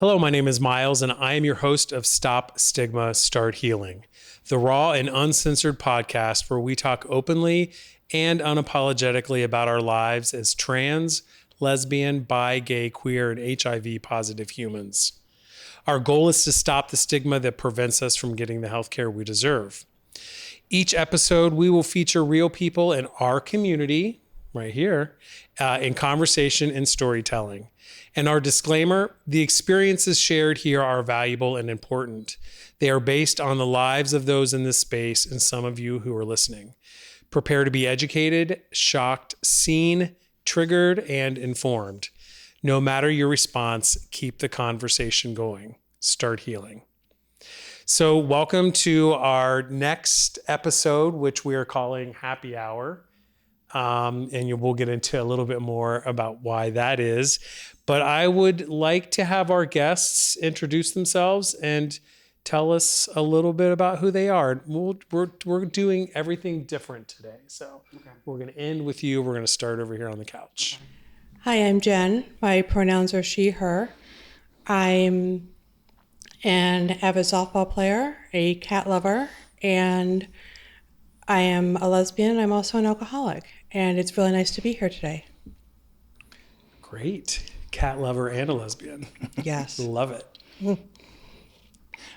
Hello, my name is Miles, and I am your host of Stop Stigma, Start Healing, the raw and uncensored podcast where we talk openly and unapologetically about our lives as trans, lesbian, bi, gay, queer, and HIV positive humans. Our goal is to stop the stigma that prevents us from getting the healthcare we deserve. Each episode, we will feature real people in our community, right here, in conversation and storytelling. And our disclaimer, the experiences shared here are valuable and important. They are based on the lives of those in this space and some of you who are listening. Prepare to be educated, shocked, seen, triggered, and informed. No matter your response, keep the conversation going. Start healing. So welcome to our next episode, which we are calling Happy Hour. We'll get into a little bit more about why that is. But I would like to have our guests introduce themselves and tell us a little bit about who they are. We're doing everything different today. So We're going to end with you. We're going to start over here on the couch. Hi, I'm Jen. My pronouns are she, her. I'm an avid softball player, a cat lover, and I am a lesbian. I'm also an alcoholic, and it's really nice to be here today. Great. Cat lover and a lesbian. Yes. Love it.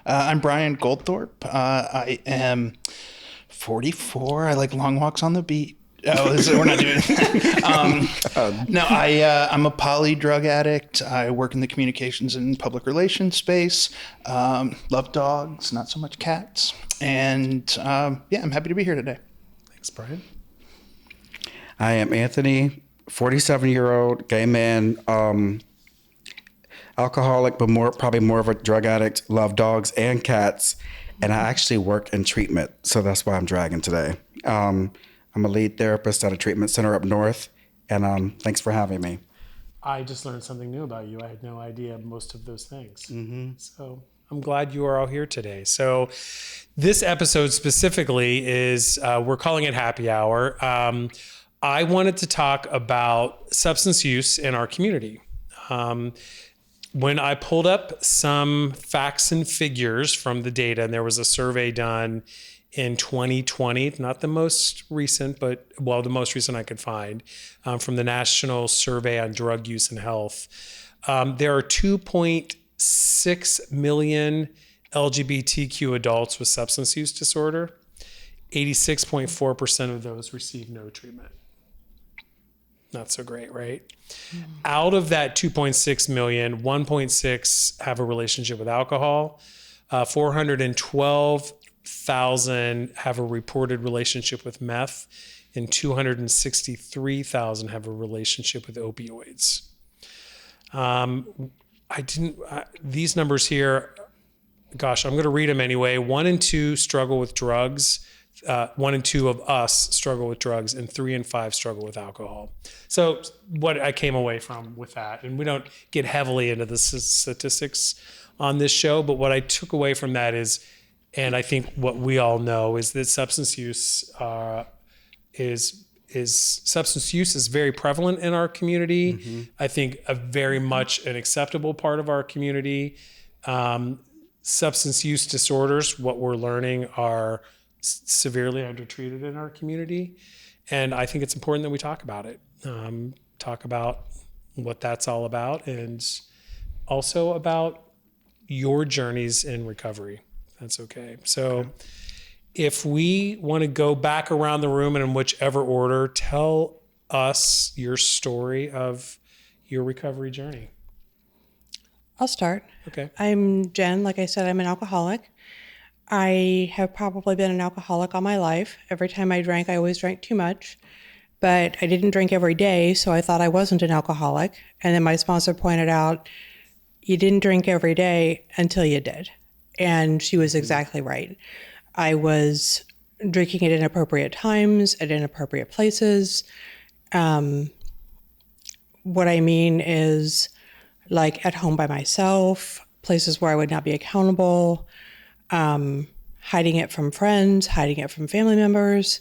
I'm Brian Goldthorpe. I am 44. I like long walks on the beach. We're not doing that. No, I'm a poly drug addict. I work in the communications and public relations space. Love dogs, not so much cats. And I'm happy to be here today. Thanks, Brian. I am Anthony, 47-year-old gay man, alcoholic, but probably more of a drug addict. Love dogs and cats, and I actually work in treatment, so that's why I'm dragging today. I'm a lead therapist at a treatment center up north, and thanks for having me. I just learned something new about you. I had no idea most of those things. So I'm glad you are all here today. So this episode specifically is, we're calling it Happy Hour. I wanted to talk about substance use in our community. When I pulled up some facts and figures from the data, and there was a survey done in 2020, not the most recent, but the most recent I could find, from the National Survey on Drug Use and Health. There are 2.6 million LGBTQ adults with substance use disorder. 86.4% of those receive no treatment. Not so great, right? Out of that 2.6 million, 1.6 have a relationship with alcohol. 412,000 have a reported relationship with meth, and 263,000 have a relationship with opioids. These numbers here, gosh, I'm going to read them anyway. 1 in 2 struggle with drugs. 1 in 2 of us struggle with drugs, and 3 in 5 struggle with alcohol. So what I came away from with that, and we don't get heavily into the statistics on this show, but what I took away from that is, and I think what we all know, is that substance use is very prevalent in our community. Mm-hmm. I think a very much an acceptable part of our community. Substance use disorders, what we're learning, are severely undertreated in our community. And I think it's important that we talk about it, talk about what that's all about, and also about your journeys in recovery. That's okay. So if we want to go back around the room and in whichever order, tell us your story of your recovery journey. I'll start. Okay. I'm Jen. Like I said, I'm an alcoholic. I have probably been an alcoholic all my life. Every time I drank, I always drank too much. But I didn't drink every day, so I thought I wasn't an alcoholic. And then my sponsor pointed out, you didn't drink every day until you did. And she was exactly right. I was drinking at inappropriate times, at inappropriate places. What I mean is, like, at home by myself, places where I would not be accountable, hiding it from friends, hiding it from family members.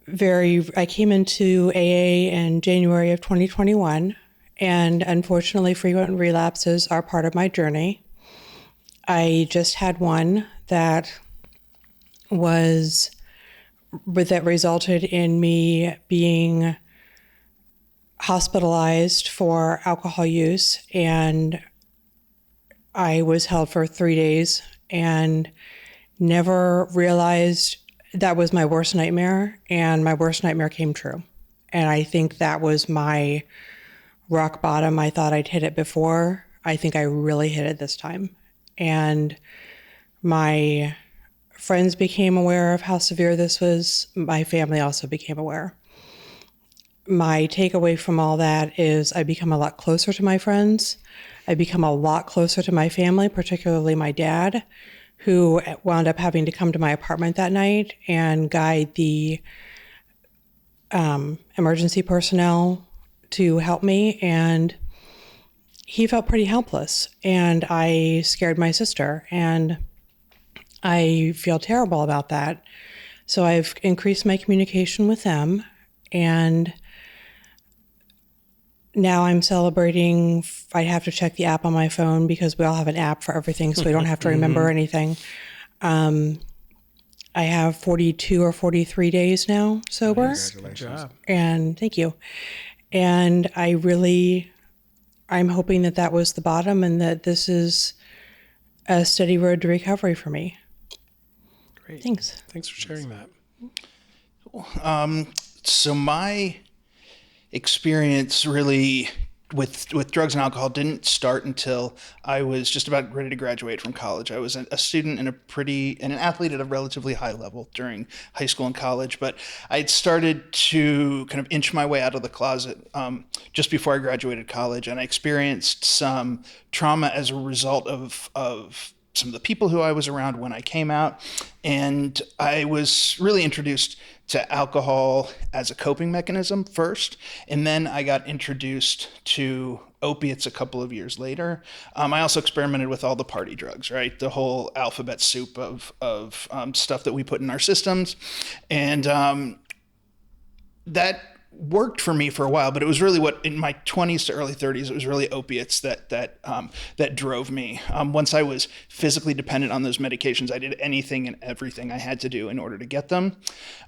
I came into AA in January of 2021, And unfortunately, frequent relapses are part of my journey. I just had one that resulted in me being hospitalized for alcohol use, and I was held for 3 days and never realized that was my worst nightmare, and my worst nightmare came true. And I think that was my rock bottom. I thought I'd hit it before. I think I really hit it this time. And my friends became aware of how severe this was. My family also became aware. My takeaway from all that is I become a lot closer to my friends. I become a lot closer to my family, particularly my dad, who wound up having to come to my apartment that night and guide the emergency personnel to help me. And he felt pretty helpless. And I scared my sister. And I feel terrible about that. So I've increased my communication with them. And now I'm celebrating. I have to check the app on my phone because we all have an app for everything, so we don't have to remember anything. I have 42 or 43 days now sober. Nice. Good job. And thank you. And I'm hoping that that was the bottom and that this is a steady road to recovery for me. Great. Thanks. Thanks for sharing that. So my experience really with drugs and alcohol didn't start until I was just about ready to graduate from college. I was a student and an athlete at a relatively high level during high school and college, but I had started to kind of inch my way out of the closet just before I graduated college, and I experienced some trauma as a result of some of the people who I was around when I came out. And I was really introduced to alcohol as a coping mechanism first. And then I got introduced to opiates a couple of years later. I also experimented with all the party drugs, right? The whole alphabet soup of stuff that we put in our systems. And that worked for me for a while, but it was really in my 20s to early 30s, it was really opiates that drove me. Once I was physically dependent on those medications, I did anything and everything I had to do in order to get them.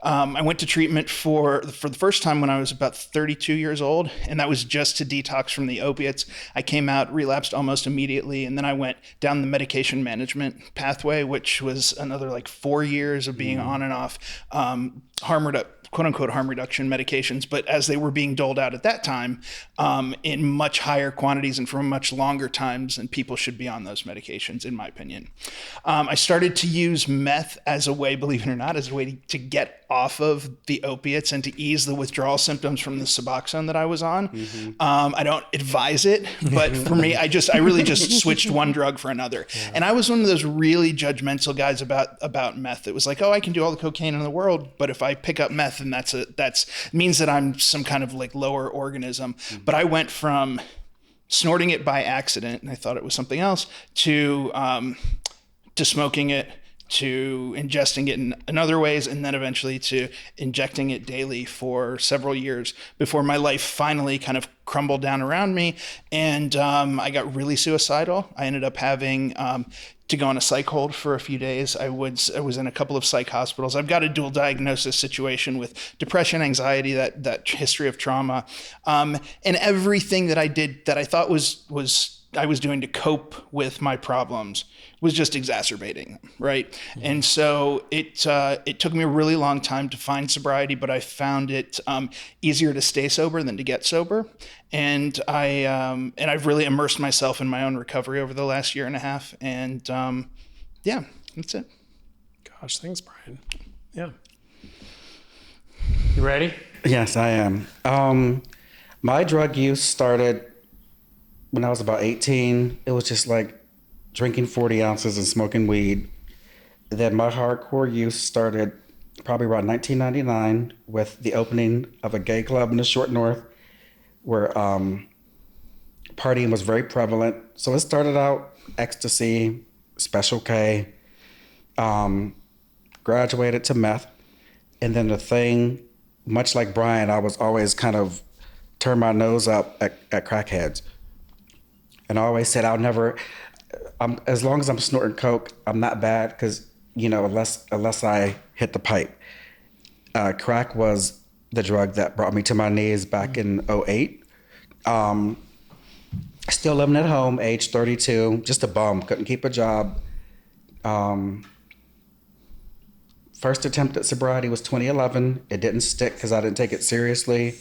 I went to treatment for the first time when I was about 32 years old, and that was just to detox from the opiates. I came out, relapsed almost immediately, and then I went down the medication management pathway, which was another like 4 years of being on and off quote unquote harm reduction medications, but as they were being doled out at that time in much higher quantities and for much longer times than people should be on those medications, in my opinion. I started to use meth as a way, believe it or not, as a way to get off of the opiates and to ease the withdrawal symptoms from the Suboxone that I was on. I don't advise it, but for me, I really just switched one drug for another. Yeah. And I was one of those really judgmental guys about meth. It was like, oh, I can do all the cocaine in the world, but if I pick up meth, then that's means that I'm some kind of like lower organism. But I went from snorting it by accident, and I thought it was something else, to smoking it, to ingesting it in other ways, and then eventually to injecting it daily for several years before my life finally kind of crumbled down around me. And I got really suicidal. I ended up having to go on a psych hold for a few days. I was in a couple of psych hospitals. I've got a dual diagnosis situation with depression, anxiety, that history of trauma, and everything that I did that I thought I was doing to cope with my problems was just exacerbating, right? Mm-hmm. And so it took me a really long time to find sobriety, but I found it easier to stay sober than to get sober. And I've really immersed myself in my own recovery over the last year and a half. And yeah, that's it. Gosh, thanks, Brian. Yeah. You ready? Yes, I am. My drug use started when I was about 18. It was just like drinking 40 ounces and smoking weed. Then my hardcore use started probably around 1999 with the opening of a gay club in the Short North where partying was very prevalent. So it started out ecstasy, Special K, graduated to meth. And then the thing, much like Brian, I was always kind of turned my nose up at crackheads. And I always said as long as I'm snorting coke, I'm not bad because, unless I hit the pipe. Crack was the drug that brought me to my knees back in 2008. Still living at home, age 32, just a bum, couldn't keep a job. First attempt at sobriety was 2011. It didn't stick because I didn't take it seriously.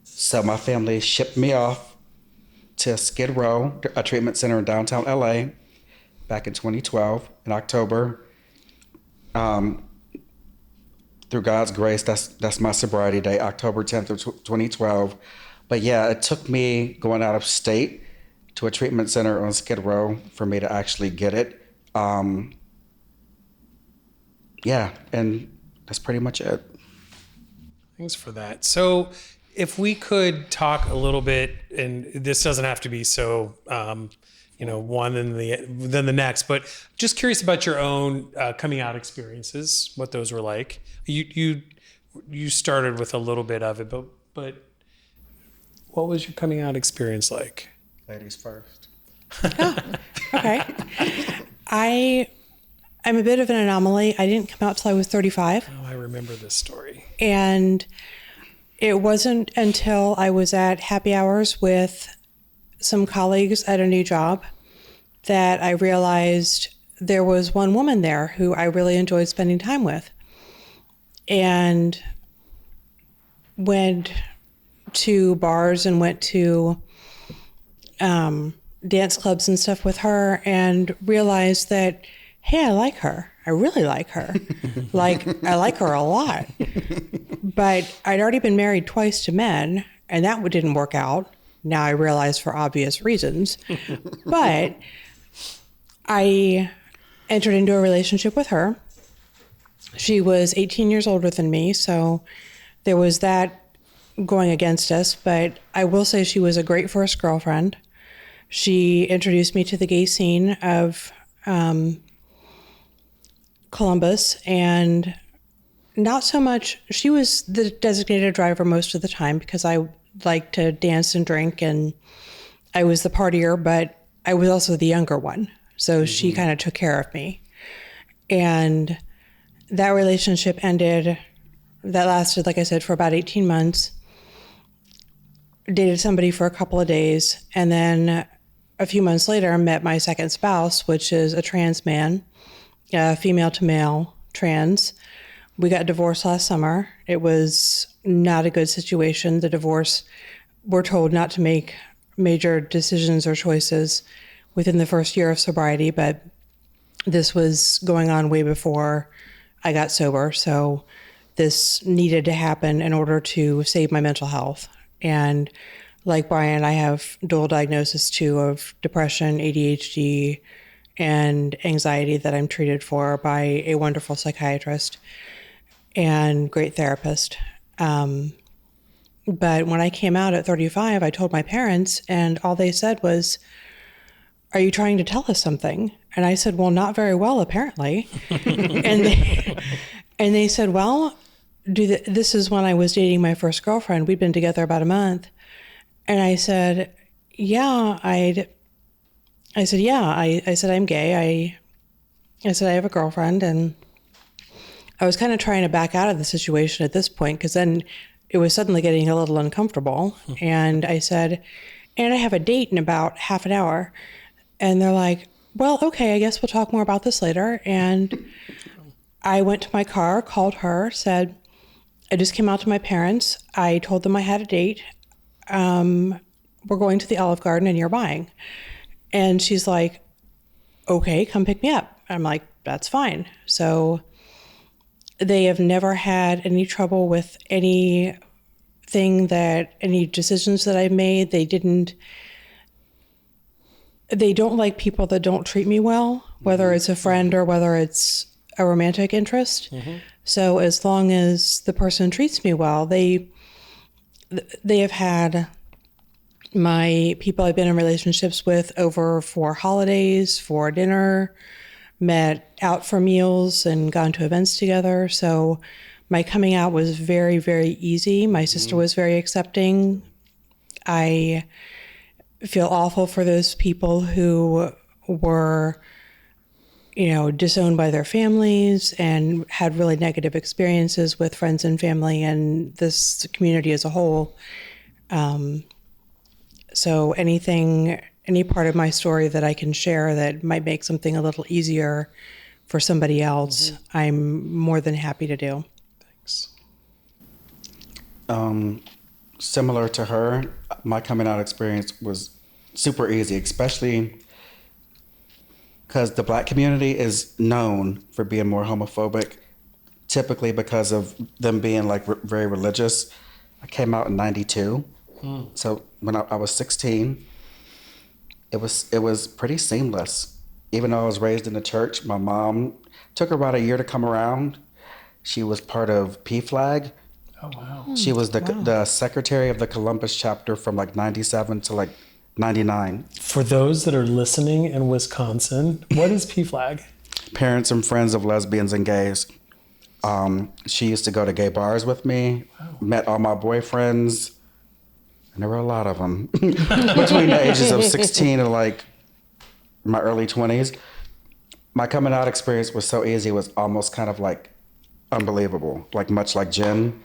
So my family shipped me off to Skid Row, a treatment center in downtown LA, back in 2012, in October. Through God's grace, that's my sobriety day, October 10th of 2012. But yeah, it took me going out of state to a treatment center on Skid Row for me to actually get it. Yeah, and that's pretty much it. Thanks for that. So if we could talk a little bit, and this doesn't have to be so, one than the next, but just curious about your own coming out experiences, what those were like. You started with a little bit of it, but what was your coming out experience like? Ladies first. Okay. I'm a bit of an anomaly. I didn't come out till I was 35. Oh, I remember this story. And it wasn't until I was at happy hours with some colleagues at a new job that I realized there was one woman there who I really enjoyed spending time with. And went to bars and went to dance clubs and stuff with her and realized that, hey, I like her. I really like her. I like her a lot. But I'd already been married twice to men, and that didn't work out. Now I realize for obvious reasons. But I entered into a relationship with her. She was 18 years older than me, so there was that going against us. But I will say she was a great first girlfriend. She introduced me to the gay scene of Columbus, and not so much, she was the designated driver most of the time because I liked to dance and drink, and I was the partier, but I was also the younger one. So she kind of took care of me. And that relationship ended, that lasted, like I said, for about 18 months. Dated somebody for a couple of days, and then a few months later, I met my second spouse, which is a trans man, female to male trans. We got divorced last summer. It was not a good situation. The divorce, we're told not to make major decisions or choices within the first year of sobriety, but this was going on way before I got sober. So this needed to happen in order to save my mental health. And like Brian, I have dual diagnosis too of depression, ADHD, and anxiety that I'm treated for by a wonderful psychiatrist and great therapist. But when I came out at 35, I told my parents, and all they said was, "Are you trying to tell us something?" And I said, "Well, not very well, apparently." and they said, "Well, this is when I was dating my first girlfriend. We'd been together about a month." And I said, "Yeah, I said, I'm gay. I said, I have a girlfriend." And I was kind of trying to back out of the situation at this point, because then it was suddenly getting a little uncomfortable. And I said, "And I have a date in about half an hour." And they're like, "Well, okay, I guess we'll talk more about this later." And I went to my car, called her, said, "I just came out to my parents. I told them I had a date. We're going to the Olive Garden and you're buying." And she's like, "Okay, come pick me up." I'm like, "That's fine." So they have never had any trouble with any decisions that I've made. They don't like people that don't treat me well, whether it's a friend or whether it's a romantic interest. Mm-hmm. So as long as the person treats me well, they have had my people I've been in relationships with over for holidays, for dinner, met out for meals, and gone to events together. So my coming out was very, very easy. My sister was very accepting. I feel awful for those people who were, disowned by their families and had really negative experiences with friends and family and this community as a whole. So any part of my story that I can share that might make something a little easier for somebody else, I'm more than happy to do. Thanks. Similar to her, my coming out experience was super easy, especially because the Black community is known for being more homophobic, typically because of them being like very religious. I came out in '92, so when I was 16, it was pretty seamless. Even though I was raised in the church, my mom took about a year to come around. She was part of PFLAG. Oh, wow. She was the secretary of the Columbus chapter from like 97 to like 99. For those that are listening in Wisconsin, what is PFLAG? Parents and Friends of Lesbians and Gays. She used to go to gay bars with me, met all my boyfriends, and there were a lot of them. Between the ages of 16 and like my early 20s. My coming out experience was so easy, it was almost kind of like unbelievable, like much like Jen.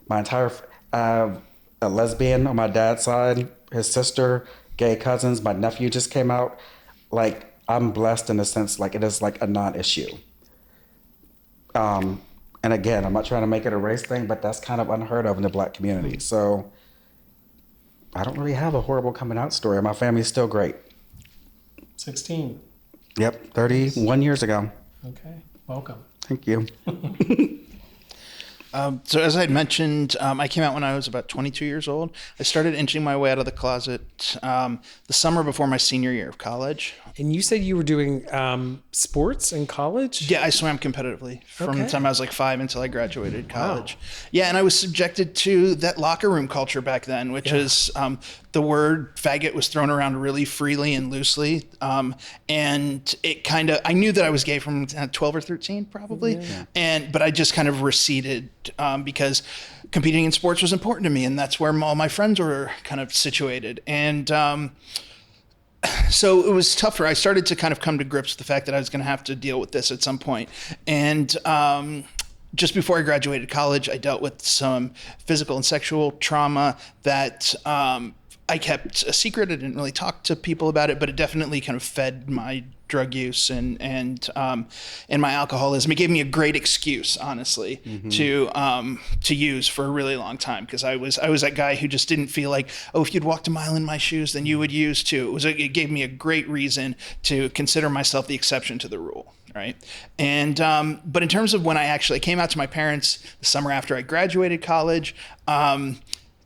My entire, a lesbian on my dad's side, his sister, gay cousins, my nephew just came out. Like, I'm blessed in a sense, like it is like a non-issue. And again, I'm not trying to make it a race thing, but that's kind of unheard of in the Black community. So I don't really have a horrible coming out story. My family's still great. 16. Yep, 31 years ago. Okay, welcome. Thank you. So as I had mentioned, I came out when I was about 22 years old. I started inching my way out of the closet the summer before my senior year of college. And you said you were doing sports in college? Yeah, I swam competitively from the Okay. time I was like 5 until I graduated college. Wow. Yeah, and I was subjected to that locker room culture back then, which is the word faggot was thrown around really freely and loosely. And it kind of, I knew that I was gay from 12 or 13 probably. Yeah. But I just kind of receded because competing in sports was important to me. And that's where all my friends were kind of situated. And so it was tougher. I started to kind of come to grips with the fact that I was going to have to deal with this at some point. And just before I graduated college, I dealt with some physical and sexual trauma that I kept a secret. I didn't really talk to people about it, but it definitely kind of fed my drug use and my alcoholism. It gave me a great excuse, honestly, to use for a really long time, because I was that guy who just didn't feel like, oh, if you'd walked a mile in my shoes, then you would use too. It gave me a great reason to consider myself the exception to the rule. Right. And but in terms of when I actually came out to my parents the summer after I graduated college,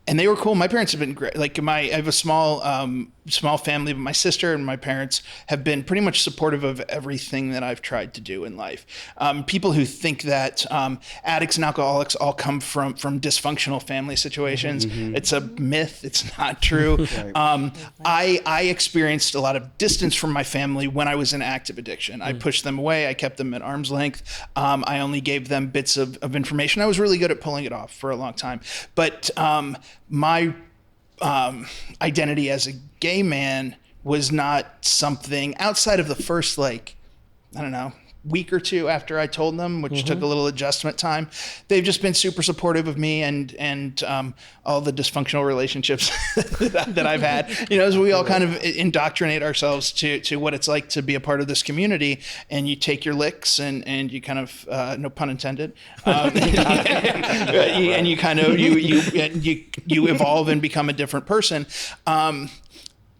and they were cool. My parents have been great. Like I have a small family, but my sister and my parents have been pretty much supportive of everything that I've tried to do in life. People who think that addicts and alcoholics all come from dysfunctional family situations, it's a myth. It's not true. I experienced a lot of distance from my family when I was in active addiction. I pushed them away. I kept them at arm's length. I only gave them bits of information. I was really good at pulling it off for a long time. But my identity as a gay man was not something outside of the first, week or two after I told them, which took a little adjustment time. They've just been super supportive of me and all the dysfunctional relationships that I've had. As we all kind of indoctrinate ourselves to what it's like to be a part of this community, and you take your licks and you kind of, no pun intended, and you kind of you evolve and become a different person.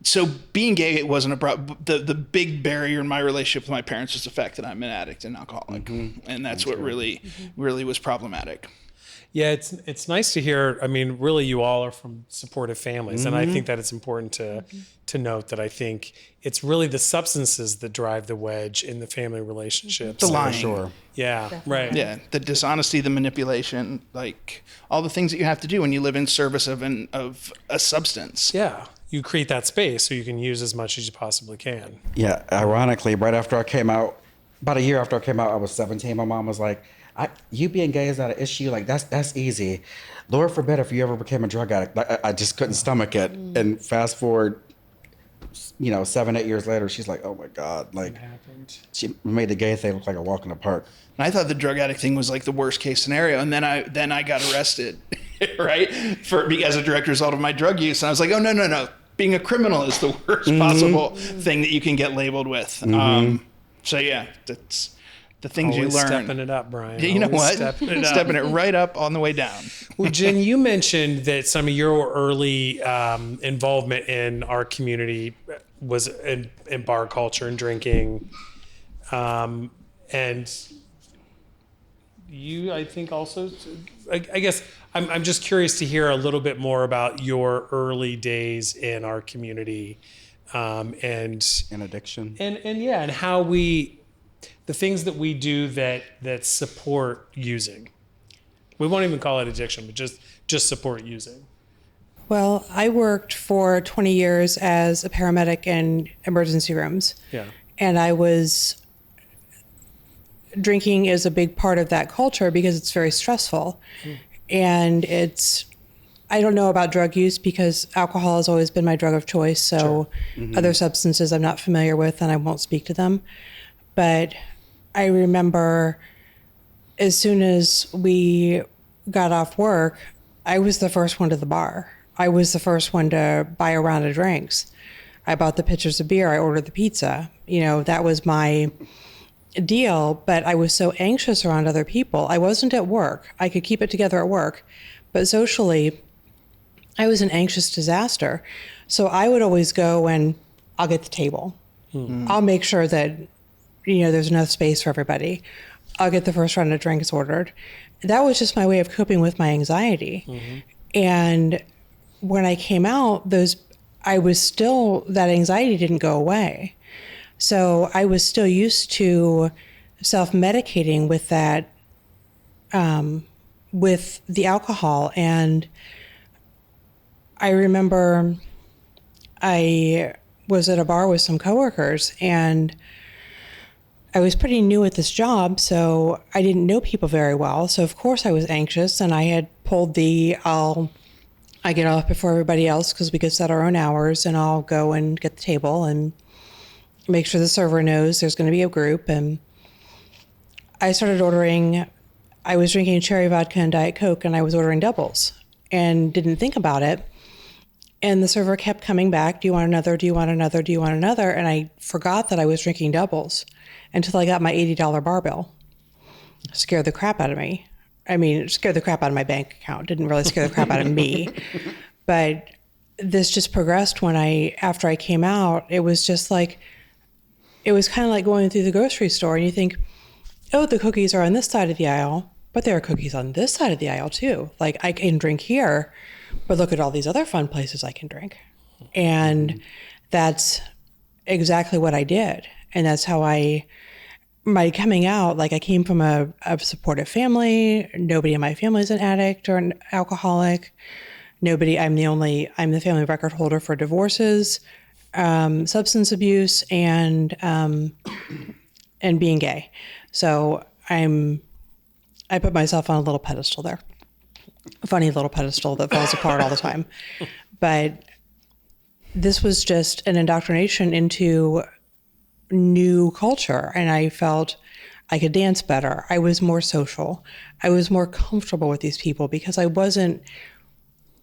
So being gay, it wasn't a problem. The big barrier in my relationship with my parents was the fact that I'm an addict and alcoholic. And that's what really was problematic. Yeah, it's nice to hear. I mean, really, you all are from supportive families. And I think that it's important to note that I think it's really the substances that drive the wedge in the family relationships. The lying. For sure. Yeah, Definitely. right. Yeah, the dishonesty, the manipulation, like all the things that you have to do when you live in service of a substance. Yeah, you create that space so you can use as much as you possibly can. Yeah, ironically, right after I came out, about a year after I came out, I was 17. My mom was like, You being gay is not an issue. Like that's easy. Lord forbid if you ever became a drug addict. Like, I just couldn't stomach it. And fast forward, 7-8 years later, she's like, oh my God, like she made the gay thing look like a walk in the park. And I thought the drug addict thing was like the worst case scenario, and then I got arrested, right, as a direct result of my drug use, and I was like, oh no, being a criminal is the worst possible thing that you can get labeled with. So yeah, that's the things Always you learn. stepping it up, Brian. Yeah, you know Always what? Stepping It right up on the way down. Well, Jen, you mentioned that some of your early involvement in our community was in bar culture and drinking. And you, I think also, I guess I'm just curious to hear a little bit more about your early days in our community, and addiction. And how the things that we do that support using. We won't even call it addiction, but just support using. Well, I worked for 20 years as a paramedic in emergency rooms. Yeah. And drinking is a big part of that culture because it's very stressful. And I don't know about drug use because alcohol has always been my drug of choice. So other substances I'm not familiar with and I won't speak to them. But I remember as soon as we got off work, I was the first one to the bar. I was the first one to buy a round of drinks. I bought the pitchers of beer. I ordered the pizza. That was my deal, but I was so anxious around other people. I wasn't at work. I could keep it together at work, but socially, I was an anxious disaster. So I would always go and I'll get the table. I'll make sure that, there's enough space for everybody. I'll get the first round of drinks ordered. That was just my way of coping with my anxiety. And when I came out, that anxiety didn't go away. So I was still used to self-medicating with that, with the alcohol. And I remember I was at a bar with some coworkers and I was pretty new at this job, so I didn't know people very well. So of course I was anxious and I had pulled I get off before everybody else because we could set our own hours and I'll go and get the table and make sure the server knows there's going to be a group. And I started I was drinking cherry vodka and Diet Coke and I was ordering doubles and didn't think about it. And the server kept coming back, do you want another? Do you want another? Do you want another? And I forgot that I was drinking doubles until I got my $80 bar bill. It scared the crap out of me. I mean, it scared the crap out of my bank account. Didn't really scare the crap out of me. But this just progressed after I came out. It was just like, it was kind of like going through the grocery store and you think, oh, the cookies are on this side of the aisle, but there are cookies on this side of the aisle too. Like I can drink here, but look at all these other fun places I can drink. And that's exactly what I did. And that's how my coming out, like I came from a supportive family. Nobody in my family is an addict or an alcoholic. I'm the family record holder for divorces, substance abuse, and being gay. So I put myself on a little pedestal there. A funny little pedestal that falls apart all the time. But this was just an indoctrination into new culture, and I felt I could dance better. I was more social. I was more comfortable with these people because I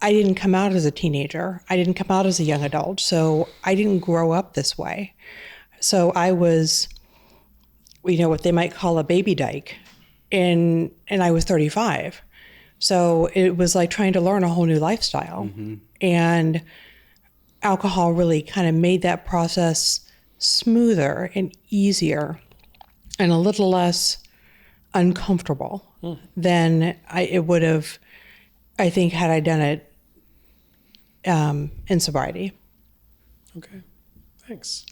didn't come out as a teenager. I didn't come out as a young adult, so I didn't grow up this way. So I was, what they might call a baby dyke, and I was 35. So it was like trying to learn a whole new lifestyle. And alcohol really kind of made that process smoother and easier and a little less uncomfortable than it would have, I think, had I done it in sobriety. Okay, thanks.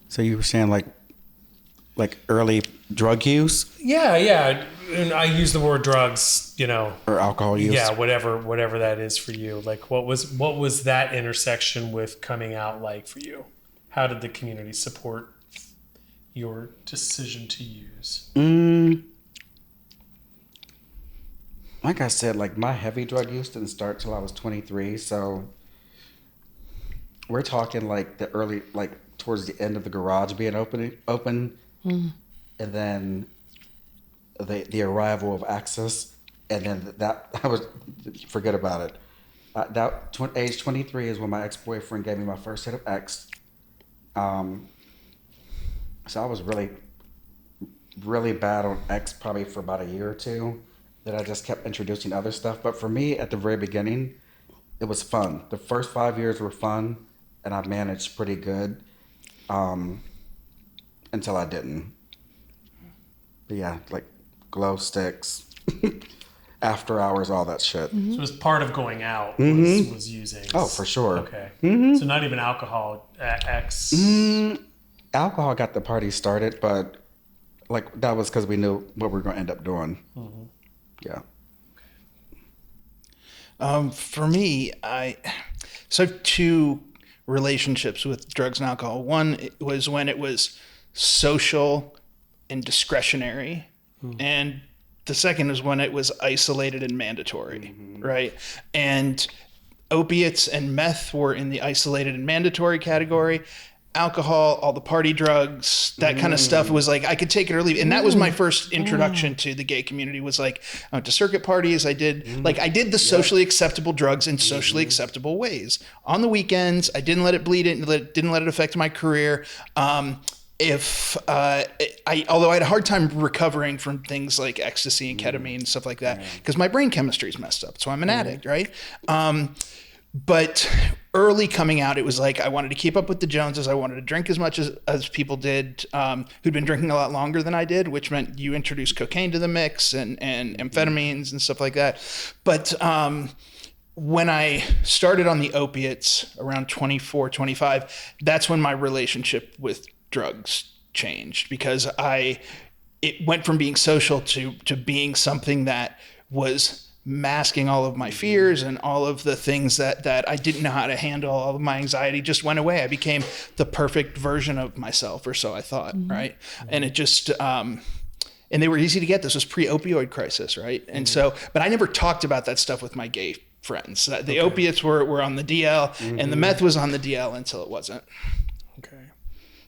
So you were saying like early drug use? Yeah. And I use the word drugs, or alcohol use. Yeah, whatever that is for you. Like what was that intersection with coming out like for you? How did the community support your decision to use? Like I said, like my heavy drug use didn't start till I was 23. So we're talking like the early, like towards the end of the garage being open, and then the arrival of access, and then that I was forget about it. Age 23 is when my ex-boyfriend gave me my first hit of X. So I was really, really bad on X probably for about a year or two. That I just kept introducing other stuff. But for me, at the very beginning, it was fun. The first 5 years were fun, and I managed pretty good until I didn't. But yeah, like glow sticks, after hours, all that shit. So it was part of going out was using. Oh, for sure. Okay. So not even alcohol, X. Alcohol got the party started, but like that was because we knew what we were going to end up doing. Yeah. For me, I have two relationships with drugs and alcohol. One was when it was social and discretionary, and the second is when it was isolated and mandatory, right? And opiates and meth were in the isolated and mandatory category. Alcohol, all the party drugs, that kind of stuff was like I could take it or leave it. And that was my first introduction to the gay community. Was like I went to circuit parties. I did the socially acceptable drugs in socially acceptable ways. On the weekends, I didn't let it bleed in, didn't let it affect my career. Although I had a hard time recovering from things like ecstasy and ketamine and stuff like that because my brain chemistry is messed up. So I'm an addict, right? But early coming out, it was like I wanted to keep up with the Joneses. I wanted to drink as much as people did who'd been drinking a lot longer than I did, which meant you introduce cocaine to the mix and amphetamines and stuff like that. But when I started on the opiates around 24, 25, that's when my relationship with drugs changed because it went from being social to being something that was masking all of my fears and all of the things that I didn't know how to handle. All of my anxiety just went away. I became the perfect version of myself, or so I thought, right? And it just, and they were easy to get. This was pre-opioid crisis, right? And so, but I never talked about that stuff with my gay friends. The opiates were on the DL and the meth was on the DL until it wasn't. Okay.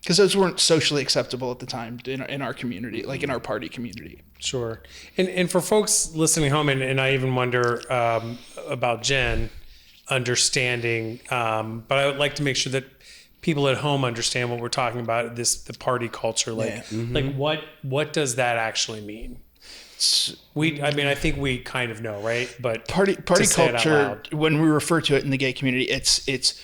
Because those weren't socially acceptable at the time in our community, like in our party community. Sure. And for folks listening home, and I even wonder about Jen understanding, but I would like to make sure that people at home understand what we're talking about, the party culture. Like, like what does that actually mean? I think we kind of know, right? But party culture, when we refer to it in the gay community, it's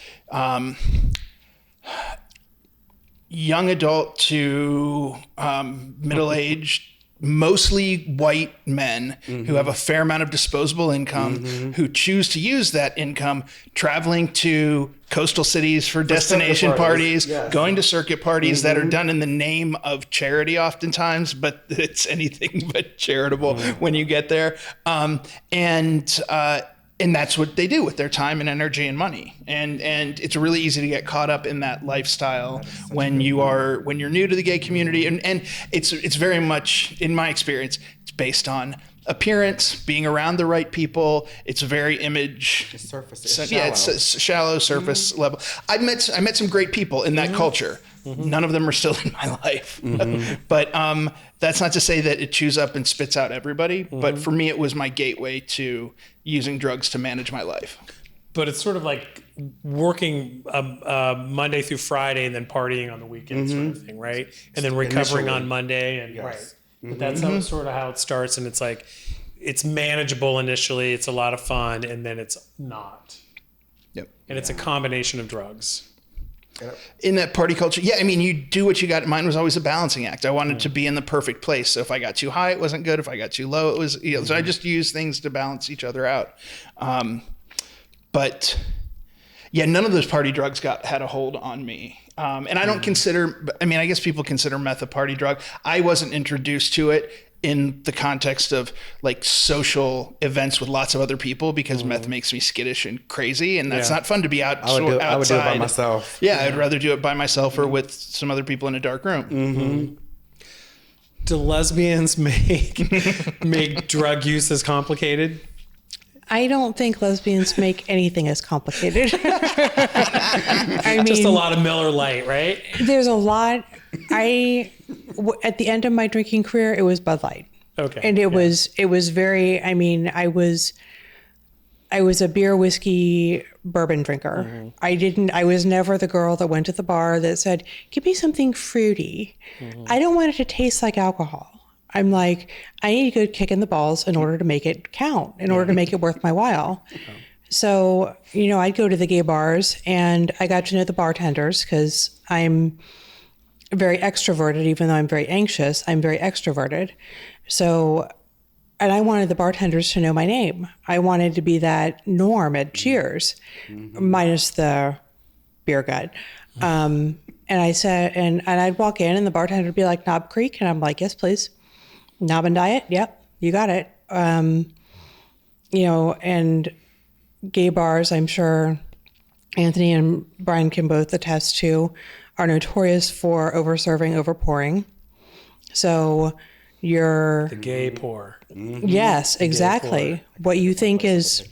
young adult to middle-aged, mostly white men who have a fair amount of disposable income, who choose to use that income traveling to coastal cities for destination parties, going to circuit parties that are done in the name of charity oftentimes, but it's anything but charitable when you get there. And that's what they do with their time and energy and money. And it's really easy to get caught up in that lifestyle when you're new to the gay community. And it's very much, in my experience, it's based on appearance, being around the right people. It's very image. It's surface. It's a shallow surface level. I met some great people in that culture. None of them are still in my life. But that's not to say that it chews up and spits out everybody. But for me, it was my gateway to using drugs to manage my life. But it's sort of like working Monday through Friday and then partying on the weekends sort of thing, right? And then recovering on Monday. And right. But that's sort of how it starts. And it's like, it's manageable initially. It's a lot of fun. And then it's not. Yep. And it's a combination of drugs. In that party culture, I mean, you do what you got. Mine was always a balancing act. I wanted to be in the perfect place. So if I got too high, it wasn't good. If I got too low, it was, so I just used things to balance each other out. But none of those party drugs had a hold on me. And I don't consider, I guess people consider meth a party drug. I wasn't introduced to it in the context of like social events with lots of other people, because meth makes me skittish and crazy, and that's not fun to be outside. I would do it by myself. Yeah, I'd rather do it by myself or with some other people in a dark room. Do lesbians make drug use as complicated? I don't think lesbians make anything as complicated. I mean, Just a lot of Miller Lite, right? there's a lot. At the end of my drinking career, it was Bud Light. Okay. And it was very, I mean, I was a beer, whiskey, bourbon drinker. I was never the girl that went to the bar that said, give me something fruity. I don't want it to taste like alcohol. I'm like, I need a good kick in the balls in order to make it count, in order to make it worth my while. So, I'd go to the gay bars and I got to know the bartenders because I'm very extroverted, even though I'm very anxious, I'm very extroverted. So, and I wanted the bartenders to know my name. I wanted to be that Norm at Cheers, minus the beer gut. And I said, and I'd walk in and the bartender would be like, Knob Creek? And I'm like, yes, please. Knob and Diet? Yep, you got it. And gay bars, I'm sure Anthony and Brian can both attest to, are notorious for over-serving, over-pouring. So The gay pour. yes, exactly. What you think is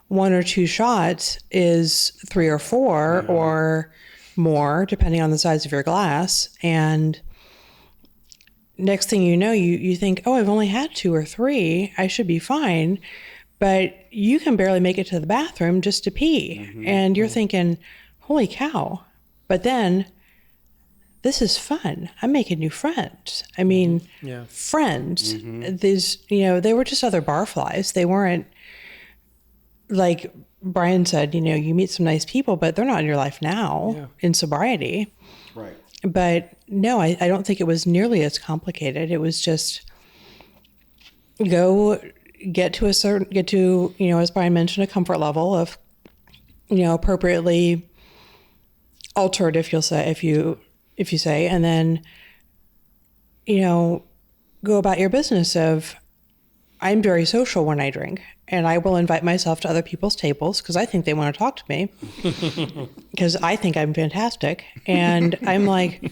one or two shots is 3 or 4 or more, depending on the size of your glass. And next thing you know, you think, oh, I've only had 2 or 3. I should be fine. But you can barely make it to the bathroom just to pee. And you're thinking, holy cow. But then this is fun. I'm making new friends. I mean, friends. These, they were just other barflies. They weren't, like Brian said, you meet some nice people, but they're not in your life now in sobriety. Right. But no, I don't think it was nearly as complicated. It was just get to, as Brian mentioned, a comfort level of, appropriately altered, if you say, and then, go about your business of, I'm very social when I drink, and I will invite myself to other people's tables because I think they want to talk to me because I think I'm fantastic. And I'm like,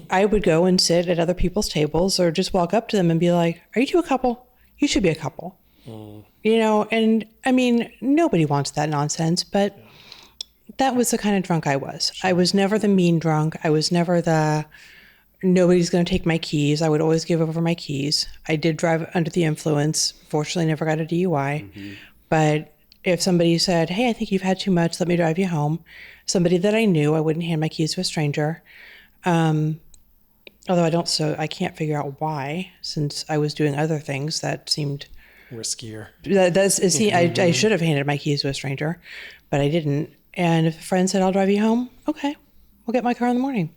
I would go and sit at other people's tables or just walk up to them and be like, are you two a couple? You should be a couple. And I mean, nobody wants that nonsense, but that was the kind of drunk I was. I was never the mean drunk. I was never the nobody's going to take my keys. I would always give over my keys. I did drive under the influence. Fortunately, never got a DUI. But if somebody said, hey, I think you've had too much, let me drive you home. Somebody that I knew, I wouldn't hand my keys to a stranger. Although I can't figure out why, since I was doing other things that seemed riskier. I should have handed my keys to a stranger, but I didn't. And if a friend said, I'll drive you home, okay, we'll get my car in the morning.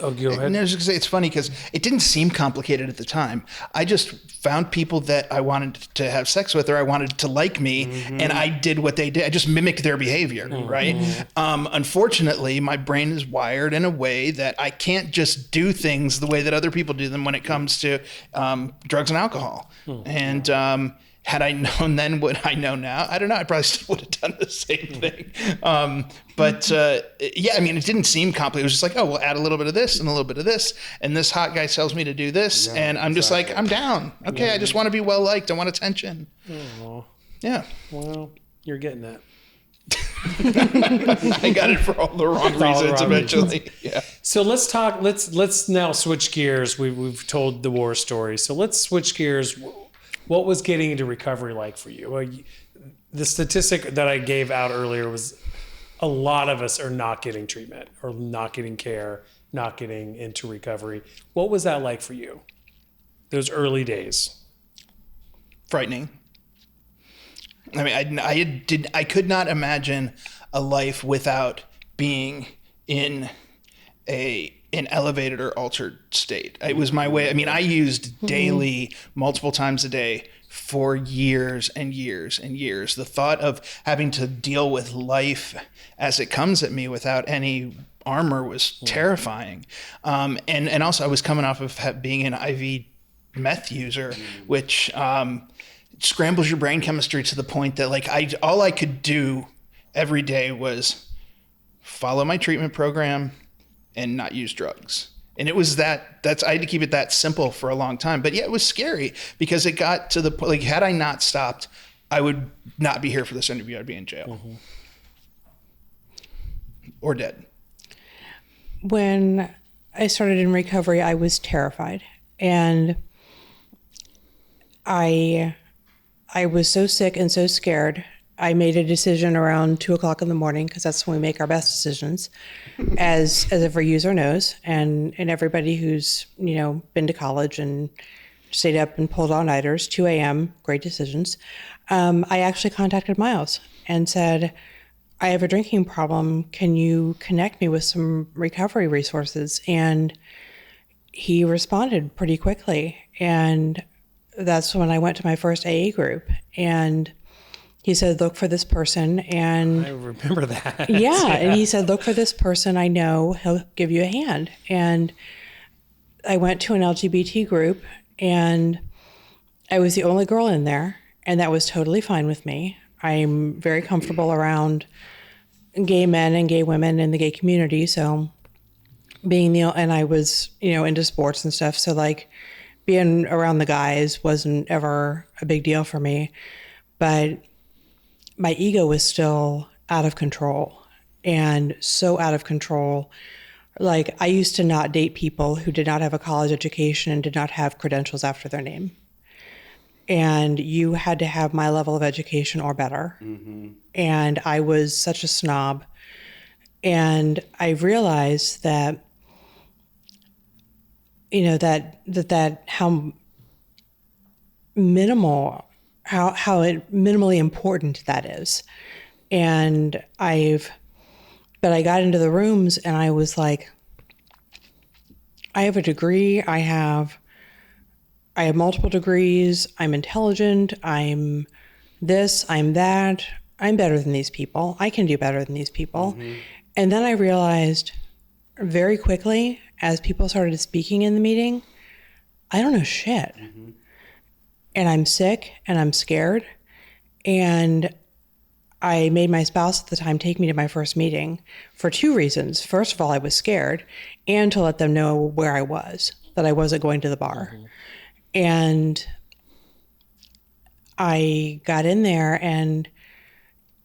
Oh, go ahead. And I was just gonna say, it's funny because it didn't seem complicated at the time. I just found people that I wanted to have sex with or I wanted to like me, and I did what they did. I just mimicked their behavior, right? Unfortunately, my brain is wired in a way that I can't just do things the way that other people do them when it comes to drugs and alcohol. And had I known then what I know now, I don't know. I probably still would have done the same thing. But I mean, it didn't seem complicated. It was just like, oh, we'll add a little bit of this and a little bit of this. And this hot guy tells me to do this. And I'm just like, I'm down. Okay, I just want to be well liked. I want attention. Oh. Yeah. Well, you're getting that. I got it for all the wrong reasons eventually. Yeah. So let's talk. Let's now switch gears. We've told the war story. So let's switch gears. What was getting into recovery like for you? Well, the statistic that I gave out earlier was a lot of us are not getting treatment or not getting care, not getting into recovery. What was that like for you? Those early days? Frightening. I mean, I could not imagine a life without being in an elevated or altered state. It was my way. I mean, I used daily, multiple times a day, for years and years and years. The thought of having to deal with life as it comes at me without any armor was terrifying. And also I was coming off of being an IV meth user, which scrambles your brain chemistry to the point that like all I could do every day was follow my treatment program and not use drugs. And it was I had to keep it that simple for a long time. But yeah, it was scary because it got to the point, like, had I not stopped, I would not be here for this interview. I'd be in jail or dead. When I started in recovery, I was terrified. And I was so sick and so scared. I made a decision around 2:00 in the morning, because that's when we make our best decisions, as every user knows, and everybody who's been to college and stayed up and pulled all-nighters. 2 a.m. Great decisions. I actually contacted Miles and said, I have a drinking problem. Can you connect me with some recovery resources? And he responded pretty quickly, and that's when I went to my first AA group. And he said, look for this person. And I remember that. Yeah. And he said, look for this person. I know he'll give you a hand. And I went to an LGBT group, and I was the only girl in there. And that was totally fine with me. I'm very comfortable around gay men and gay women in the gay community. So and I was, into sports and stuff. So like being around the guys wasn't ever a big deal for me. But my ego was still out of control, and so out of control. Like, I used to not date people who did not have a college education and did not have credentials after their name. And you had to have my level of education or better. And I was such a snob. And I realized that, that how minimally important that is. But I got into the rooms and I was like, I have a degree, I have multiple degrees, I'm intelligent, I'm this, I'm that, I'm better than these people, I can do better than these people. And then I realized very quickly, as people started speaking in the meeting, I don't know shit. And I'm sick and I'm scared. And I made my spouse at the time take me to my first meeting for 2 reasons. First of all, I was scared, and to let them know where I was, that I wasn't going to the bar. And I got in there and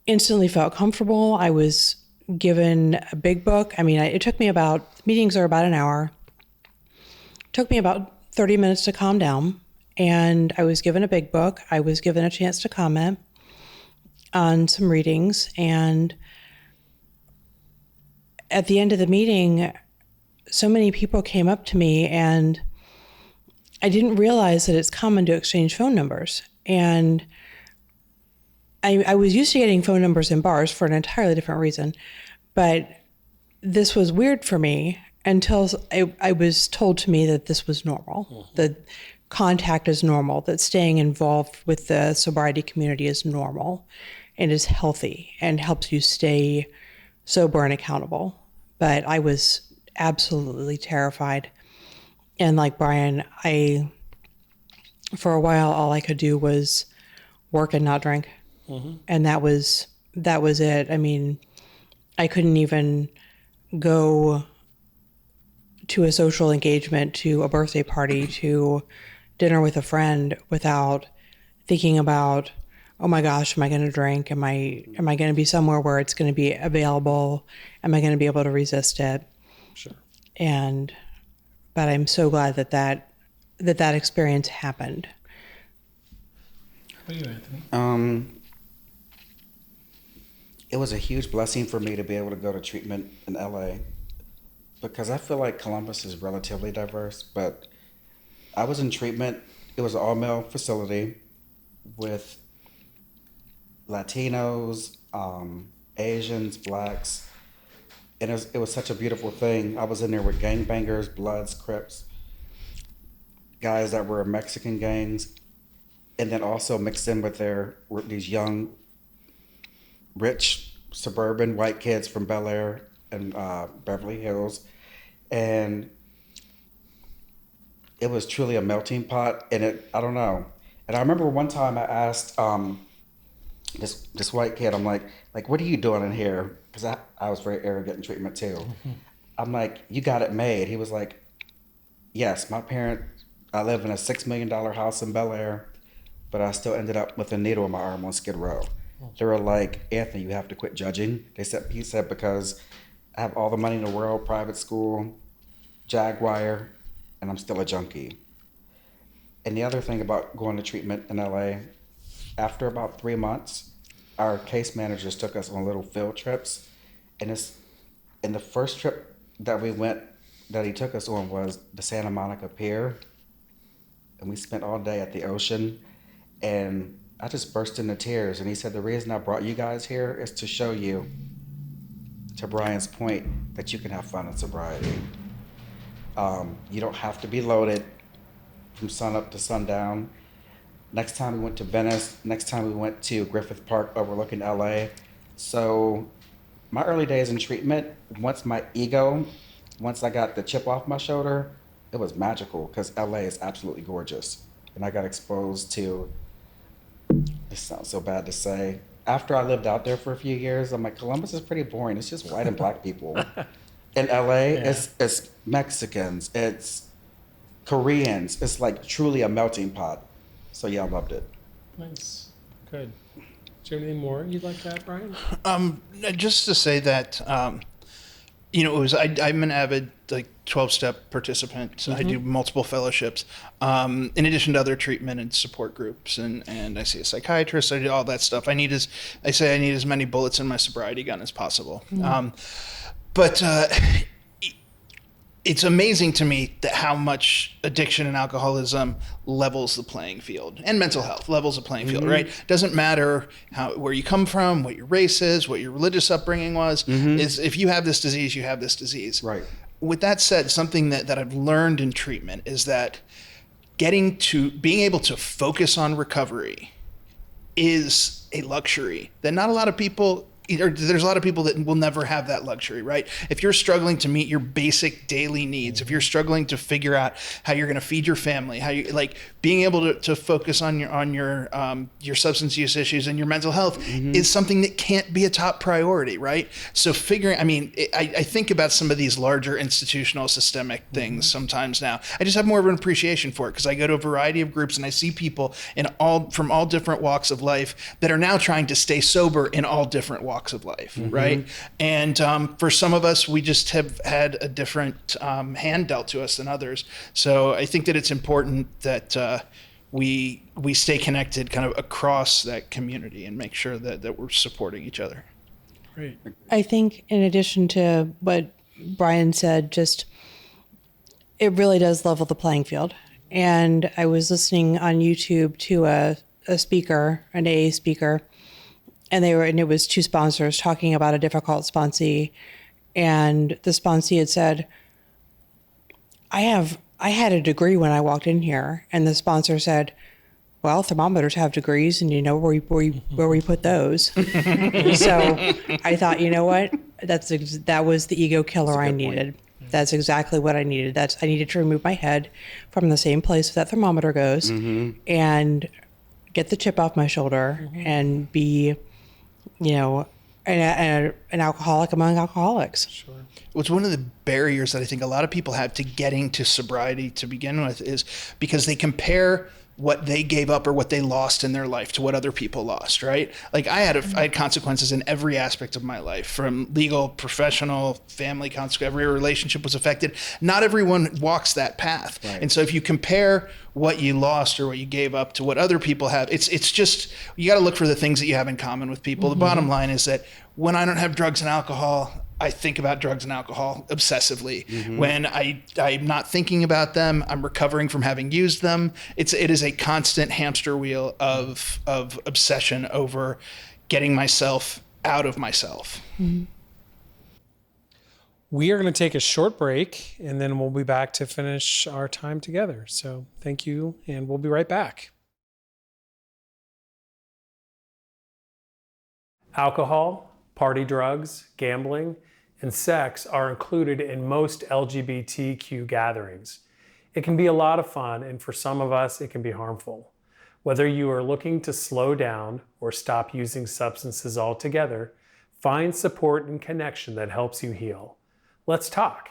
instantly felt comfortable. I was given a big book. I mean, it took me meetings are about an hour. It took me about 30 minutes to calm down. And I was given a big book. I was given a chance to comment on some readings. And at the end of the meeting, so many people came up to me, and I didn't realize that it's common to exchange phone numbers. And I was used to getting phone numbers in bars for an entirely different reason. But this was weird for me until I was told to me that this was normal, that contact is normal, that staying involved with the sobriety community is normal and is healthy and helps you stay sober and accountable. But I was absolutely terrified. And like Brian, for a while, all I could do was work and not drink. And that was it. I mean, I couldn't even go to a social engagement, to a birthday party, to dinner with a friend without thinking about, oh my gosh, am I going to drink? Am I going to be somewhere where it's going to be available? Am I going to be able to resist it? Sure. But I'm so glad that experience happened. How about you, Anthony? It was a huge blessing for me to be able to go to treatment in LA, because I feel like Columbus is relatively diverse, but I was in treatment. It was an all-male facility with Latinos, Asians, Blacks, and it was such a beautiful thing. I was in there with gangbangers, Bloods, Crips, guys that were Mexican gangs, and then also mixed in with these young, rich, suburban white kids from Bel Air and Beverly Hills. And it was truly a melting pot. And I don't know. And I remember one time I asked this white kid, I'm like, what are you doing in here? Because I was very arrogant in treatment too. Mm-hmm. I'm like, you got it made. He was like, yes, I live in a $6 million house in Bel Air, but I still ended up with a needle in my arm on Skid Row. They were like, Anthony, you have to quit judging. He said, because I have all the money in the world, private school, Jaguar, and I'm still a junkie. And the other thing about going to treatment in LA, after about 3 months, our case managers took us on little field trips. And the first trip that he took us on was the Santa Monica Pier. And we spent all day at the ocean. And I just burst into tears. And he said, the reason I brought you guys here is to show you, to Brian's point, that you can have fun in sobriety. You don't have to be loaded from sun up to sundown. Next time we went to Venice. Next time we went to Griffith Park overlooking LA. So my early days in treatment, once I got the chip off my shoulder, it was magical because LA is absolutely gorgeous. And I got exposed to, this sounds so bad to say, after I lived out there for a few years, I'm like, Columbus is pretty boring. It's just white and black people. In LA, it's Mexicans, it's Koreans. It's like truly a melting pot. So yeah, I loved it. Nice. Good. Do you have anything more you'd like to add, Brian? Just to say that, I'm an avid 12-step participant. So I do multiple fellowships, in addition to other treatment and support groups, and I see a psychiatrist. I do all that stuff. I need as many bullets in my sobriety gun as possible. But it's amazing to me that how much addiction and alcoholism levels the playing field, and mental health levels the playing field, right? Doesn't matter where you come from, what your race is, what your religious upbringing was, is if you have this disease, you have this disease. Right. With that said, something that I've learned in treatment is that being able to focus on recovery is a luxury that not a lot of people, there's a lot of people that will never have that luxury, right? If you're struggling to meet your basic daily needs, if you're struggling to figure out how you're going to feed your family, how you being able to focus on your substance use issues and your mental health is something that can't be a top priority, right? So I think about some of these larger institutional systemic things sometimes now. I just have more of an appreciation for it because I go to a variety of groups and I see people from all different walks of life that are now trying to stay sober in all different walks of life, right? And for some of us, we just have had a different hand dealt to us than others. So I think that it's important that we stay connected kind of across that community and make sure that we're supporting each other. Great. I think in addition to what Brian said, just it really does level the playing field. And I was listening on YouTube to a speaker, an AA speaker, and it was two sponsors talking about a difficult sponsee, and the sponsee had said, I had a degree when I walked in here, and the sponsor said, well, thermometers have degrees, and you know where we put those. So I thought, you know what, that was the ego killer I needed. That's exactly what I needed. I needed to remove my head from the same place that thermometer goes, and get the chip off my shoulder, and be, an alcoholic among alcoholics. Sure. What's one of the barriers that I think a lot of people have to getting to sobriety to begin with is because they compare what they gave up or what they lost in their life to what other people lost, right? Like I had consequences in every aspect of my life, from legal, professional, family consequences. Every relationship was affected. Not everyone walks that path. Right. And so if you compare what you lost or what you gave up to what other people have, it's just, you got to look for the things that you have in common with people. The bottom line is that when I don't have drugs and alcohol, I think about drugs and alcohol obsessively. When I'm not thinking about them, I'm recovering from having used them. It is a constant hamster wheel of obsession over getting myself out of myself. We are going to take a short break, and then we'll be back to finish our time together. So thank you, and we'll be right back. Alcohol, party drugs, gambling, and sex are included in most LGBTQ gatherings. It can be a lot of fun, and for some of us, it can be harmful. Whether you are looking to slow down or stop using substances altogether, find support and connection that helps you heal. Let's talk.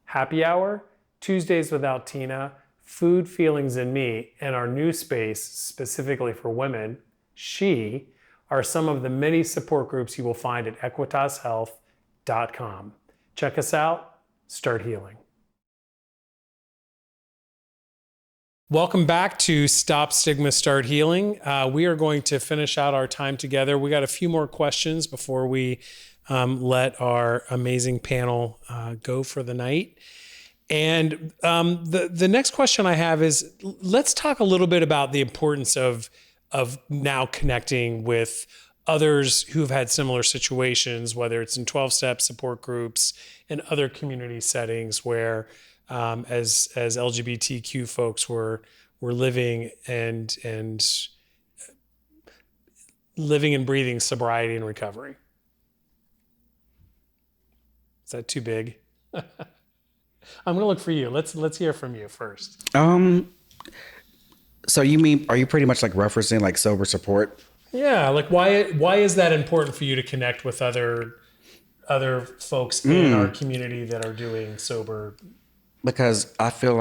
Happy Hour, Tuesdays Without Tina, Food, Feelings, and Me, and our new space specifically for women, She, are some of the many support groups you will find at equitashealth.com. Check us out. Start healing. Welcome back to Stop Stigma, Start Healing. We are going to finish out our time together. We got a few more questions before we let our amazing panel go for the night. And the next question I have is, let's talk a little bit about the importance of now connecting with others who've had similar situations, whether it's in 12-step support groups and other community settings where as LGBTQ folks were living and living and breathing sobriety and recovery. Is that too big? I'm gonna look for you. Let's hear from you first. So are you pretty much like referencing like sober support? Yeah, like why is that important for you to connect with other folks in our community that are doing sober? Because I feel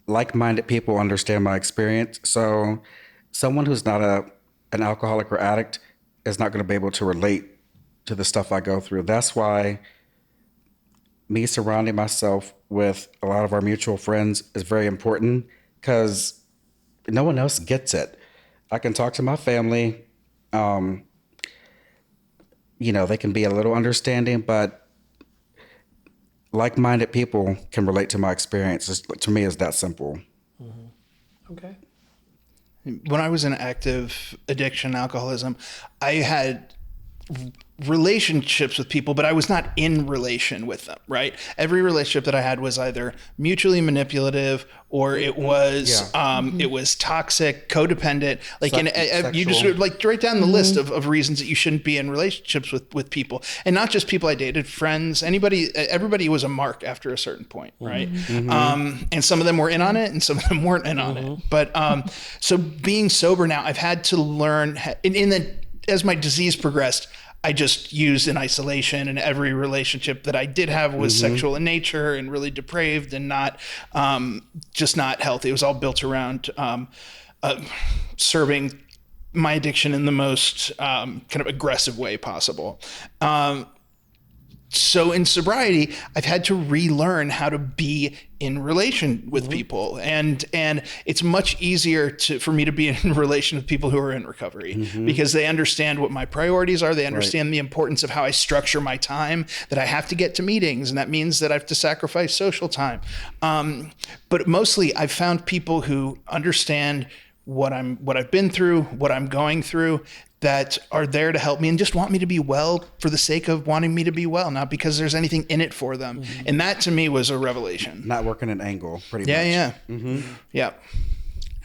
like-minded people understand my experience. So someone who's not an alcoholic or addict is not going to be able to relate to the stuff I go through. That's why me surrounding myself with a lot of our mutual friends is very important, because no one else gets it. I can talk to my family. They can be a little understanding, but like-minded people can relate to my experiences. To me, it's that simple. Mm-hmm. Okay. When I was in active addiction, alcoholism, I had relationships with people, but I was not in relation with them, right? Every relationship that I had was either mutually manipulative or it was it was toxic, codependent. Like you just like write down the list of reasons that you shouldn't be in relationships with people, and not just people I dated, friends, everybody was a mark after a certain point, right? Mm-hmm. And some of them were in on it, and some of them weren't in on it. But so being sober now, I've had to learn as my disease progressed, I just used in isolation, and every relationship that I did have was sexual in nature and really depraved and not, just not healthy. It was all built around serving my addiction in the most kind of aggressive way possible. So in sobriety, I've had to relearn how to be in relation with people, and it's much easier for me to be in relation with people who are in recovery because they understand what my priorities are. They understand the importance of how I structure my time, that I have to get to meetings, and that means that I have to sacrifice social time. But mostly, I've found people who understand what I've been through, what I'm going through, that are there to help me and just want me to be well for the sake of wanting me to be well, not because there's anything in it for them. And that to me was a revelation. Not working an angle, pretty much. Yeah. Yeah.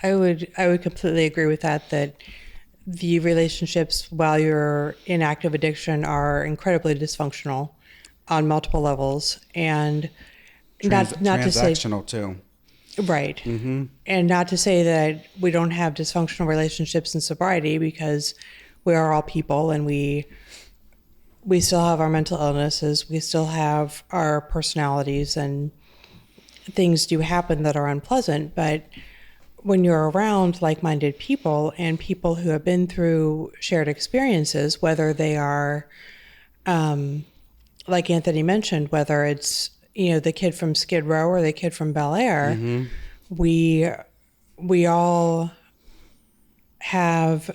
I would completely agree with that the relationships while you're in active addiction are incredibly dysfunctional on multiple levels, and not to say transactional too. Right. And not to say that we don't have dysfunctional relationships in sobriety, because we are all people, and we still have our mental illnesses. We still have our personalities, and things do happen that are unpleasant. But when you're around like-minded people and people who have been through shared experiences, whether they are, like Anthony mentioned, whether it's, the kid from Skid Row or the kid from Bel Air, we all have,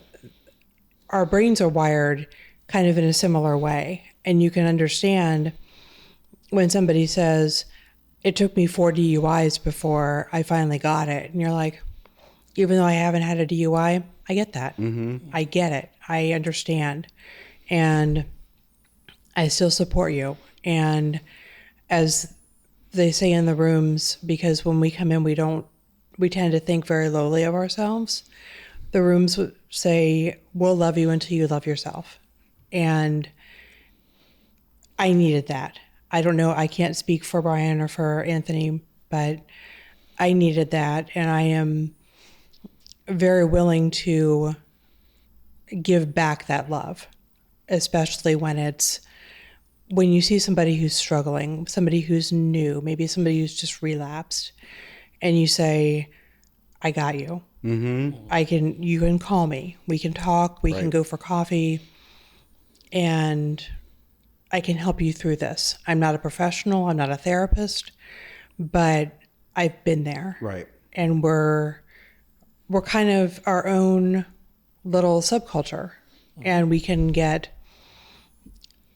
our brains are wired kind of in a similar way. And you can understand when somebody says, it took me 4 DUIs before I finally got it. And you're like, even though I haven't had a DUI, I get that. I get it. I understand. And I still support you. And as they say in the rooms, because when we come in, we tend to think very lowly of ourselves. The rooms say, we'll love you until you love yourself. And I needed that. I don't know, I can't speak for Brian or for Anthony, but I needed that. And I am very willing to give back that love, especially when you see somebody who's struggling, somebody who's new, maybe somebody who's just relapsed, and you say, I got you. Mm-hmm. You can call me. We can talk. We can go for coffee, and I can help you through this. I'm not a professional. I'm not a therapist, but I've been there. Right. And we're kind of our own little subculture, and we can get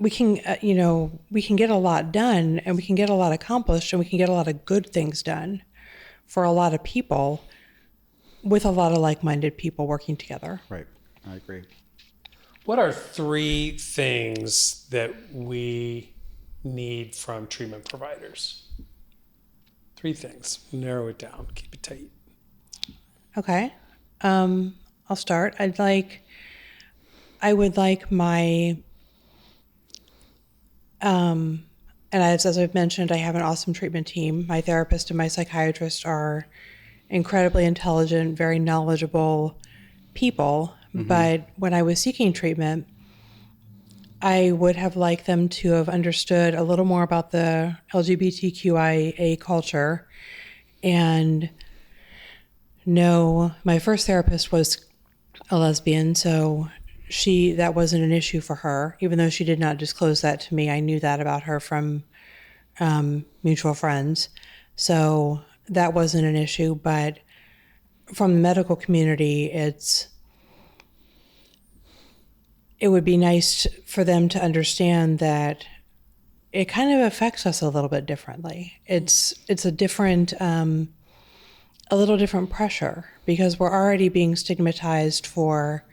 a lot done, and we can get a lot accomplished, and we can get a lot of good things done for a lot of people with a lot of like-minded people working together. Right. I agree. What are 3 things that we need from treatment providers? 3 things. Narrow it down. Keep it tight. Okay. I'll start. I would like my, and as I've mentioned, I have an awesome treatment team. My therapist and my psychiatrist are incredibly intelligent, very knowledgeable people. Mm-hmm. But when I was seeking treatment, I would have liked them to have understood a little more about the LGBTQIA culture. And no, my first therapist was a lesbian, so that wasn't an issue for her, even though she did not disclose that to me. I knew that about her from mutual friends. So that wasn't an issue, but from the medical community, it would be nice for them to understand that it kind of affects us a little bit differently. It's a little different pressure, because we're already being stigmatized for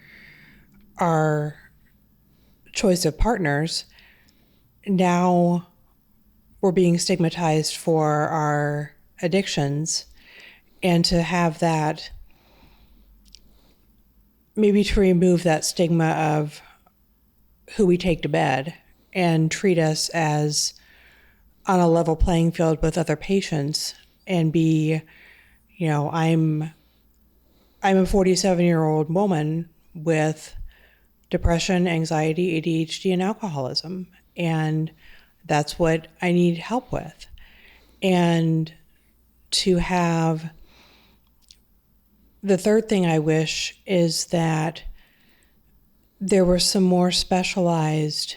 our choice of partners. Now we're being stigmatized for our addictions, and to have that, maybe to remove that stigma of who we take to bed and treat us as on a level playing field with other patients, and be, I'm a 47-year-old woman with depression, anxiety, ADHD, and alcoholism, and that's what I need help with. And to have, the third thing I wish is that there were some more specialized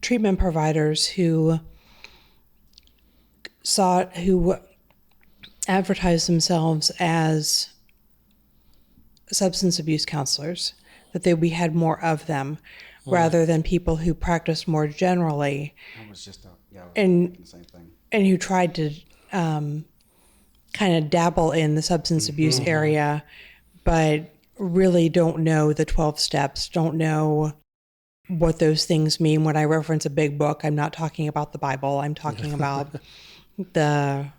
treatment providers who advertise themselves as substance abuse counselors, that we had more of them, rather than people who practice more generally. I was just and the same thing. And who tried to kind of dabble in the substance abuse area, but really don't know the 12 steps, don't know what those things mean. When I reference a big book, I'm not talking about the Bible. I'm talking about the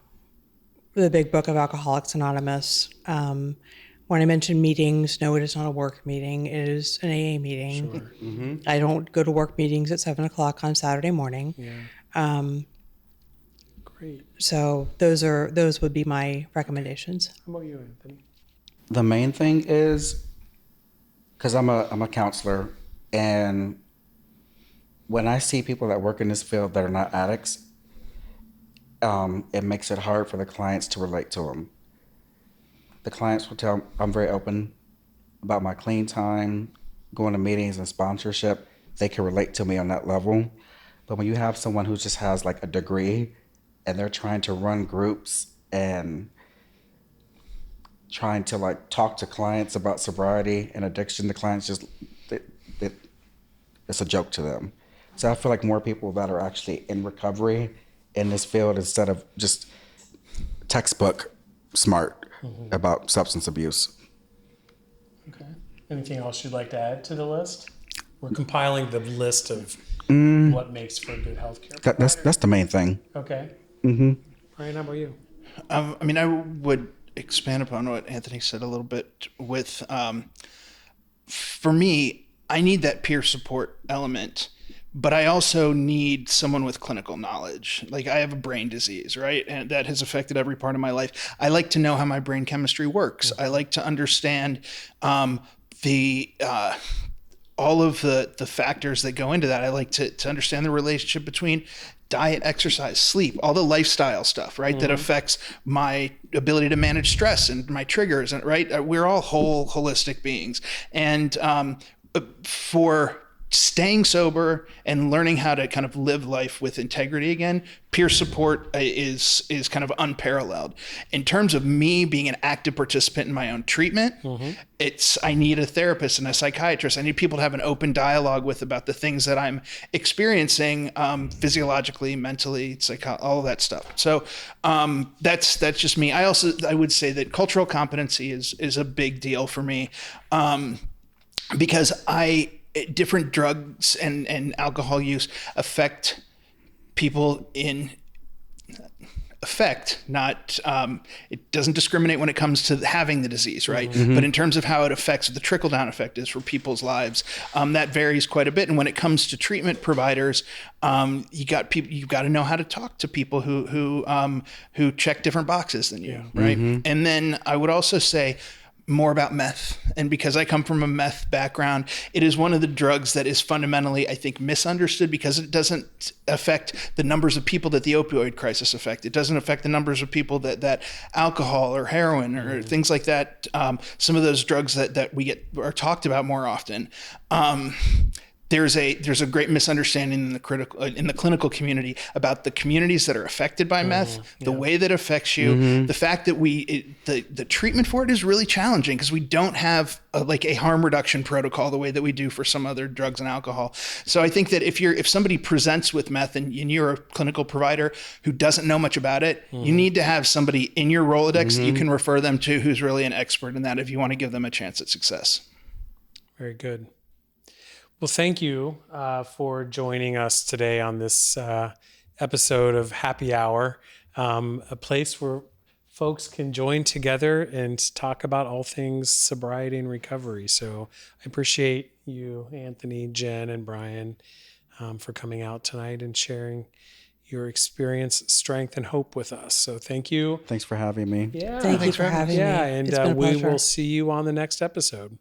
big book of Alcoholics Anonymous. When I mention meetings, no, it is not a work meeting. It is an AA meeting. Sure. Mm-hmm. I don't go to work meetings at 7:00 on Saturday morning. Yeah. Great. So those would be my recommendations. How about you, Anthony? The main thing is, because I'm a counselor, and when I see people that work in this field that are not addicts, it makes it hard for the clients to relate to them. The clients will tell, I'm very open about my clean time, going to meetings and sponsorship. They can relate to me on that level. But when you have someone who just has like a degree and they're trying to run groups and trying to like talk to clients about sobriety and addiction, the clients just, it's a joke to them. So I feel like more people that are actually in recovery in this field, instead of just textbook smart about substance abuse. Okay. Anything else you'd like to add to the list? We're compiling the list of what makes for a good healthcare provider. That's the main thing. Okay. Mm-hmm. Ryan, how about you? I would expand upon what Anthony said a little bit with, for me, I need that peer support element, but I also need someone with clinical knowledge. Like I have a brain disease, right? And that has affected every part of my life. I like to know how my brain chemistry works. I like to understand all of the factors that go into that. I like to understand the relationship between diet, exercise, sleep, all the lifestyle stuff, right? That affects my ability to manage stress and my triggers, and right? We're all holistic beings. And for staying sober and learning how to kind of live life with integrity again, peer support is kind of unparalleled. In terms of me being an active participant in my own treatment, I need a therapist and a psychiatrist. I need people to have an open dialogue with about the things that I'm experiencing physiologically, mentally, all of that stuff. So that's just me. I would say that cultural competency is a big deal for me because different drugs and alcohol use affect people in effect, not it doesn't discriminate when it comes to having the disease, right? But in terms of how it affects, the trickle down effect is for people's lives, that varies quite a bit. And when it comes to treatment providers, you've got to know how to talk to people who check different boxes than you, right? And then I would also say more about meth. And because I come from a meth background, it is one of the drugs that is fundamentally, I think, misunderstood because it doesn't affect the numbers of people that the opioid crisis affect. It doesn't affect the numbers of people that alcohol or heroin or things like that, some of those drugs that are talked about more often. There's a great misunderstanding in the clinical community about the communities that are affected by meth, the way that affects you, the fact that the treatment for it is really challenging because we don't have a harm reduction protocol the way that we do for some other drugs and alcohol. So I think that if somebody presents with meth and you're a clinical provider who doesn't know much about it, you need to have somebody in your Rolodex that you can refer them to who's really an expert in that if you want to give them a chance at success. Very good. Well, thank you for joining us today on this episode of Happy Hour, a place where folks can join together and talk about all things sobriety and recovery. So I appreciate you, Anthony, Jen, and Brian, for coming out tonight and sharing your experience, strength, and hope with us. So thank you. Thanks for having me. Yeah. Thank you for having me. Yeah, and It's been a we pleasure. will see you on the next episode.